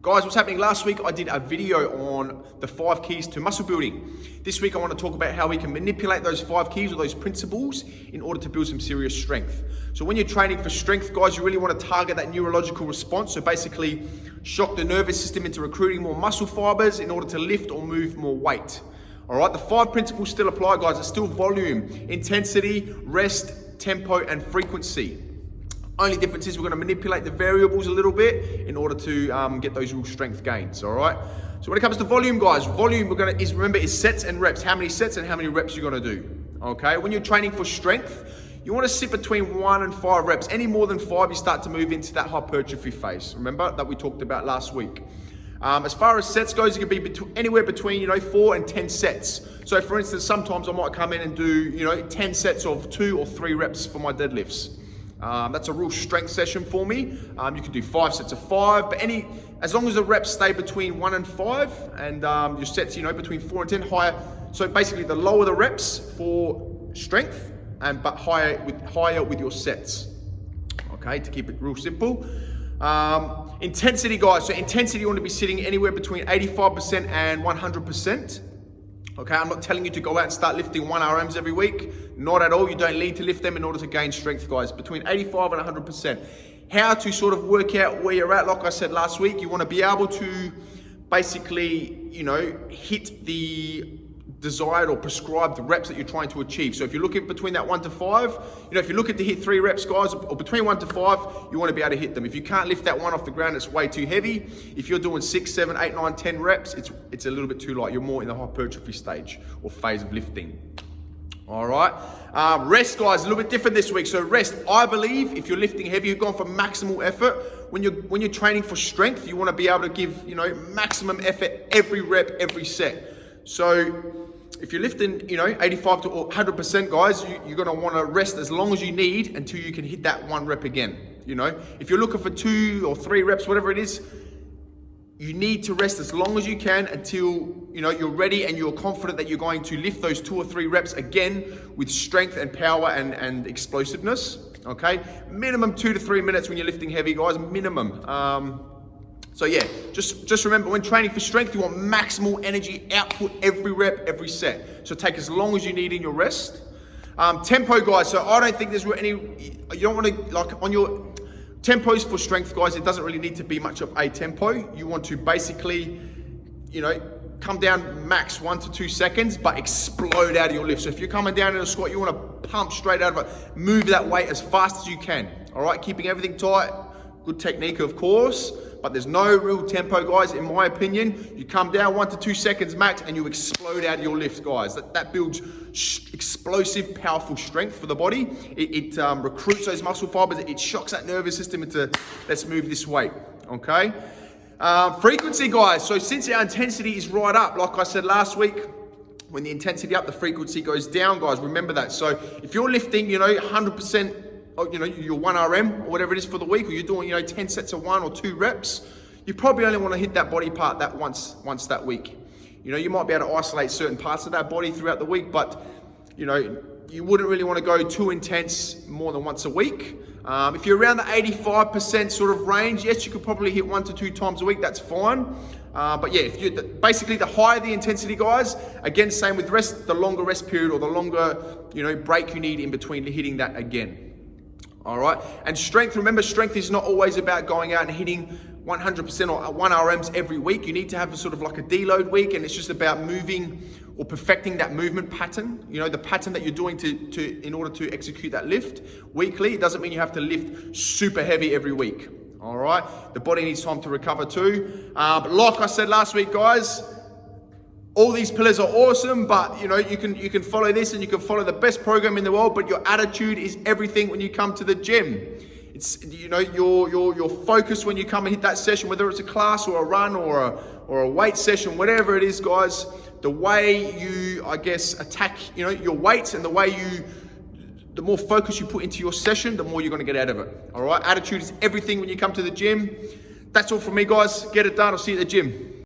Guys, what's happening? Last week I did a video on the 5 keys to muscle building. This week I want to talk about how we can manipulate those 5 keys or those principles in order to build some serious strength. So when you're training for strength, guys, you really want to target that neurological response. So basically shock the nervous system into recruiting more muscle fibers in order to lift or move more weight. All right, the 5 principles still apply, guys. It's still volume, intensity, rest, tempo, and frequency. Only difference is we're going to manipulate the variables a little bit in order to get those real strength gains. All right. So when it comes to volume, guys, volume remember is sets and reps. How many sets and how many reps you're going to do. Okay. When you're training for strength, you want to sit between 1 and 5 reps. Any more than 5, you start to move into that hypertrophy phase. Remember that we talked about last week. As far as sets goes, it could be anywhere between 4 and 10 sets. So for instance, sometimes I might come in and do 10 sets of 2 or 3 reps for my deadlifts. That's a real strength session for me. You can do 5 sets of 5, but as long as the reps stay between 1 and 5, and your sets, between 4 and 10, higher. So basically, the lower the reps for strength, but higher with your sets. Okay, to keep it real simple. Intensity, guys. So intensity, you want to be sitting anywhere between 85% and 100%. Okay, I'm not telling you to go out and start lifting 1 RMs every week. Not at all. You don't need to lift them in order to gain strength, guys. Between 85 and 100%. How to sort of work out where you're at, like I said last week, you want to be able to basically, hit the desired or prescribed reps that you're trying to achieve. So if you're looking between that 1 to 5, if you're looking to hit 3 reps, guys, or between 1 to 5, you want to be able to hit them. If you can't lift that one off the ground, it's way too heavy. If you're doing 6, 7, 8, 9, 10 reps, it's a little bit too light. You're more in the hypertrophy stage or phase of lifting. All right. Rest, guys, a little bit different this week. So rest, I believe, if you're lifting heavy, you're going for maximal effort. When you're training for strength, you want to be able to give, maximum effort every rep, every set. So if you're lifting, 85 to 100%, guys, you're going to want to rest as long as you need until you can hit that 1 rep again. If you're looking for 2 or 3 reps, whatever it is, you need to rest as long as you can until, you're ready and you're confident that you're going to lift those 2 or 3 reps again with strength and power and explosiveness. Okay. Minimum 2 to 3 minutes when you're lifting heavy, guys, minimum. So yeah, just remember, when training for strength, you want maximal energy output every rep, every set. So take as long as you need in your rest. Tempo, guys. So I don't think there's you don't want to, on your tempos for strength, guys, it doesn't really need to be much of a tempo. You want to basically, come down max 1 to 2 seconds, but explode out of your lift. So if you're coming down in a squat, you want to pump straight out of it. Move that weight as fast as you can. All right, keeping everything tight. Good technique, of course, but there's no real tempo, guys, in my opinion. You come down 1 to 2 seconds max and you explode out of your lift, guys. That builds explosive, powerful strength for the body. It recruits those muscle fibers. It shocks that nervous system into, let's move this weight, okay? Frequency, guys. So since our intensity is right up, like I said last week, when the intensity up, the frequency goes down, guys. Remember that. So if you're lifting, 100%, your 1 RM or whatever it is for the week, or you're doing, 10 sets of 1 or 2 reps, you probably only want to hit that body part that once that week. You might be able to isolate certain parts of that body throughout the week, but, you wouldn't really want to go too intense more than once a week. If you're around the 85% sort of range, yes, you could probably hit 1 to 2 times a week. That's fine. But yeah, if you basically the higher the intensity, guys, again, same with rest, the longer rest period or the longer, break you need in between hitting that again. All right. And strength, remember, strength is not always about going out and hitting 100% or 1 RMs every week. You need to have a sort of like a deload week, and it's just about moving or perfecting that movement pattern, the pattern that you're doing in order to execute that lift weekly. It doesn't mean you have to lift super heavy every week. All right. The body needs time to recover too. But like I said last week, guys, all these pillars are awesome, but you can follow this and you can follow the best program in the world, but your attitude is everything when you come to the gym. It's your focus when you come and hit that session, whether it's a class or a run or a weight session, whatever it is, guys. The way you, attack your weights and the more focus you put into your session, the more you're going to get out of it. All right, attitude is everything when you come to the gym. That's all from me, guys. Get it done. I'll see you at the gym.